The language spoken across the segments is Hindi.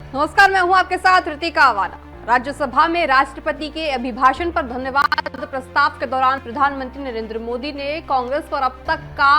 नमस्कार, मैं हूं आपके साथ ऋतिका अवाना। राज्यसभा में राष्ट्रपति के अभिभाषण पर धन्यवाद प्रस्ताव के दौरान प्रधानमंत्री नरेंद्र मोदी ने कांग्रेस पर अब तक का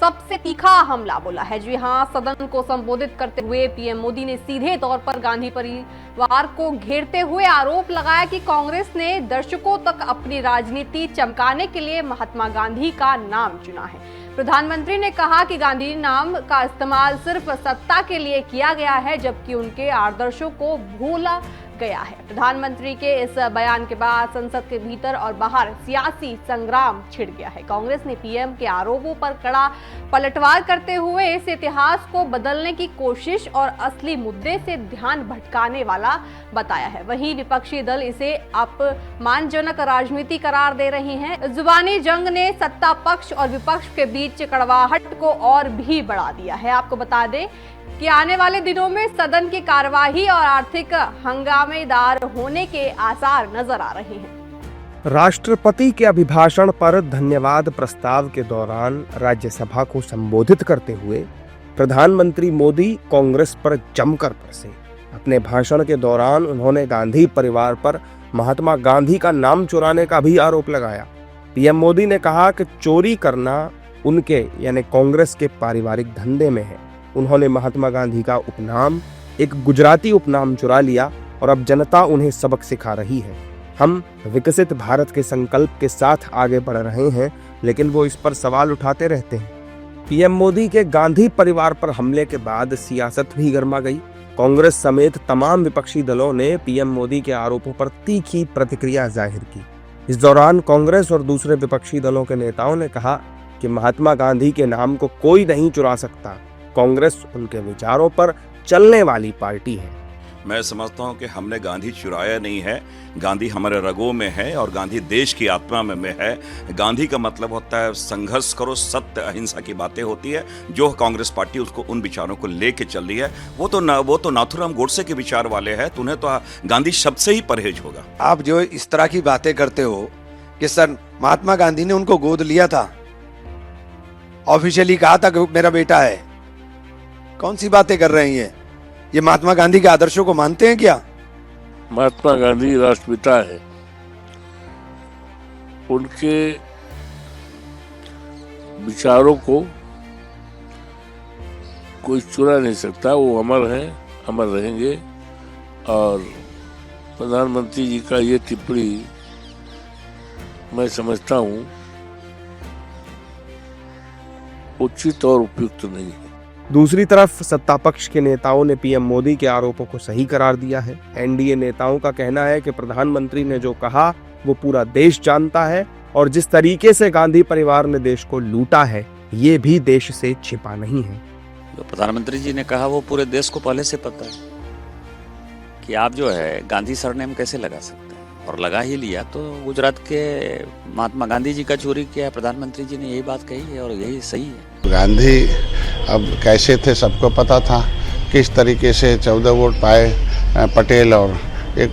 सबसे तीखा हमला बोला है। जी हां, सदन को संबोधित करते हुए पीएम मोदी ने सीधे तौर पर गांधी परिवार को घेरते हुए आरोप लगाया कि कांग्रेस ने दर्शकों तक अपनी राजनीति चमकाने के लिए महात्मा गांधी का नाम चुना है। प्रधानमंत्री ने कहा कि गांधी नाम का इस्तेमाल सिर्फ सत्ता के लिए किया गया है, जबकि उनके आदर्शों को भूला गया है। प्रधानमंत्री के इस बयान के बाद संसद के भीतर और बाहर सियासी संग्राम छिड़ गया है। कांग्रेस ने पीएम के आरोपों पर कड़ा पलटवार करते हुए इस इतिहास को बदलने की कोशिश और असली मुद्दे से ध्यान भटकाने वाला बताया है। वहीं विपक्षी दल इसे अपमानजनक राजनीति करार दे रही हैं। जुबानी जंग ने सत्ता पक्ष और विपक्ष के बीच कड़वाहट को और भी बढ़ा दिया है। आपको बता दें कि आने वाले दिनों में सदन की कार्यवाही और आर्थिक हंगामेदार होने के आसार नजर आ रहे हैं। राष्ट्रपति के अभिभाषण पर धन्यवाद प्रस्ताव के दौरान राज्यसभा को संबोधित करते हुए प्रधानमंत्री मोदी कांग्रेस पर जमकर बरसे। अपने भाषण के दौरान उन्होंने गांधी परिवार पर महात्मा गांधी का नाम चुराने का भी आरोप लगाया। पीएम मोदी ने कहा कि चोरी करना उनके यानी कांग्रेस के पारिवारिक धंधे में है। उन्होंने महात्मा गांधी का उपनाम, एक गुजराती उपनाम चुरा लिया और अब जनता उन्हें सबक सिखा रही है। हम विकसित भारत के संकल्प के साथ आगे बढ़ रहे हैं, लेकिन वो इस पर सवाल उठाते रहते हैं। पीएम मोदी के गांधी परिवार पर हमले के बाद सियासत भी गर्मा गई। कांग्रेस समेत तमाम विपक्षी दलों ने पीएम मोदी के आरोपों पर तीखी प्रतिक्रिया जाहिर की। इस दौरान कांग्रेस और दूसरे विपक्षी दलों के नेताओं ने कहा कि महात्मा गांधी के नाम को कोई नहीं चुरा सकता। कांग्रेस उनके विचारों पर चलने वाली पार्टी है। मैं समझता हूं कि हमने गांधी चुराया नहीं है। गांधी हमारे रगों में है और गांधी देश की आत्मा में है। गांधी का मतलब होता है संघर्ष करो, सत्य अहिंसा की बातें होती है। जो कांग्रेस पार्टी उसको उन विचारों को लेके चल रही है, वो तो नाथूराम गोडसे के विचार वाले हैं। तो उन्हें तो गांधी शब्द से ही परहेज होगा। आप जो इस तरह की बातें करते हो कि सर महात्मा गांधी ने उनको गोद लिया था, ऑफिशियली कहा था कि मेरा बेटा है, कौन सी बातें कर रही हैं? ये महात्मा गांधी के आदर्शों को मानते हैं क्या? महात्मा गांधी राष्ट्रपिता है। उनके विचारों को कोई चुरा नहीं सकता। वो अमर हैं, अमर रहेंगे। और प्रधानमंत्री जी का ये टिप्पणी मैं समझता हूँ उचित और उपयुक्त नहीं है। दूसरी तरफ सत्ता पक्ष के नेताओं ने पीएम मोदी के आरोपों को सही करार दिया है। एनडीए नेताओं का कहना है कि प्रधानमंत्री ने जो कहा वो पूरा देश जानता है और जिस तरीके से गांधी परिवार ने देश को लूटा है, ये भी देश से छिपा नहीं है। जो प्रधानमंत्री जी ने कहा वो पूरे देश को पहले से पता है कि आप जो है गांधी सरनेम कैसे लगा सकते हैं, और लगा ही लिया तो गुजरात के महात्मा गांधी जी का चोरी किया है। प्रधानमंत्री जी ने यही बात कही है और यही सही है। गांधी अब कैसे थे सबको पता था। किस तरीके से 14 वोट पाए पटेल और एक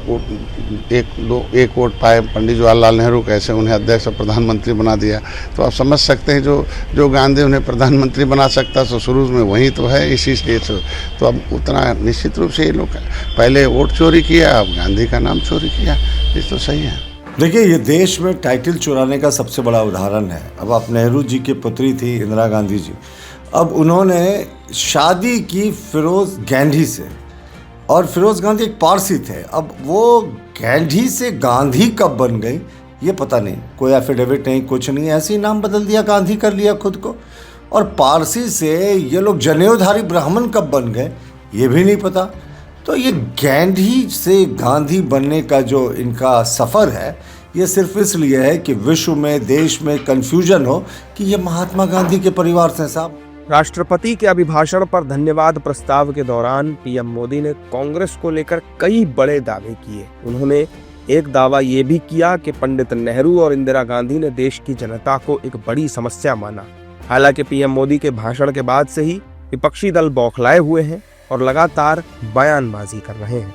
वोट पाए पंडित जवाहरलाल नेहरू, कैसे उन्हें अध्यक्ष और प्रधानमंत्री बना दिया। तो आप समझ सकते हैं जो गांधी उन्हें प्रधानमंत्री बना सकता तो शुरू में वही तो है, इसी स्टेट से। तो अब उतना निश्चित रूप से ये लोग पहले वोट चोरी किया, अब गांधी का नाम चोरी किया, ये तो सही है। देखिए, ये देश में टाइटल चुराने का सबसे बड़ा उदाहरण है। अब आप नेहरू जी की पुत्री थी इंदिरा गांधी जी, अब उन्होंने शादी की फिरोज गांधी से, और फिरोज गांधी एक पारसी थे। अब वो गांधी से गांधी कब बन गई ये पता नहीं, कोई एफिडेविट नहीं, कुछ नहीं, ऐसे ही नाम बदल दिया, गांधी कर लिया खुद को। और पारसी से ये लोग जनेऊधारी ब्राह्मण कब बन गए ये भी नहीं पता। तो ये गांधी से गांधी बनने का जो इनका सफ़र है, ये सिर्फ इसलिए है कि विश्व में, देश में कन्फ्यूजन हो कि ये महात्मा गांधी के परिवार से। साहब, राष्ट्रपति के अभिभाषण पर धन्यवाद प्रस्ताव के दौरान पीएम मोदी ने कांग्रेस को लेकर कई बड़े दावे किए। उन्होंने एक दावा ये भी किया कि पंडित नेहरू और इंदिरा गांधी ने देश की जनता को एक बड़ी समस्या माना। हालांकि पीएम मोदी के भाषण के बाद से ही विपक्षी दल बौखलाए हुए हैं और लगातार बयानबाजी कर रहे हैं।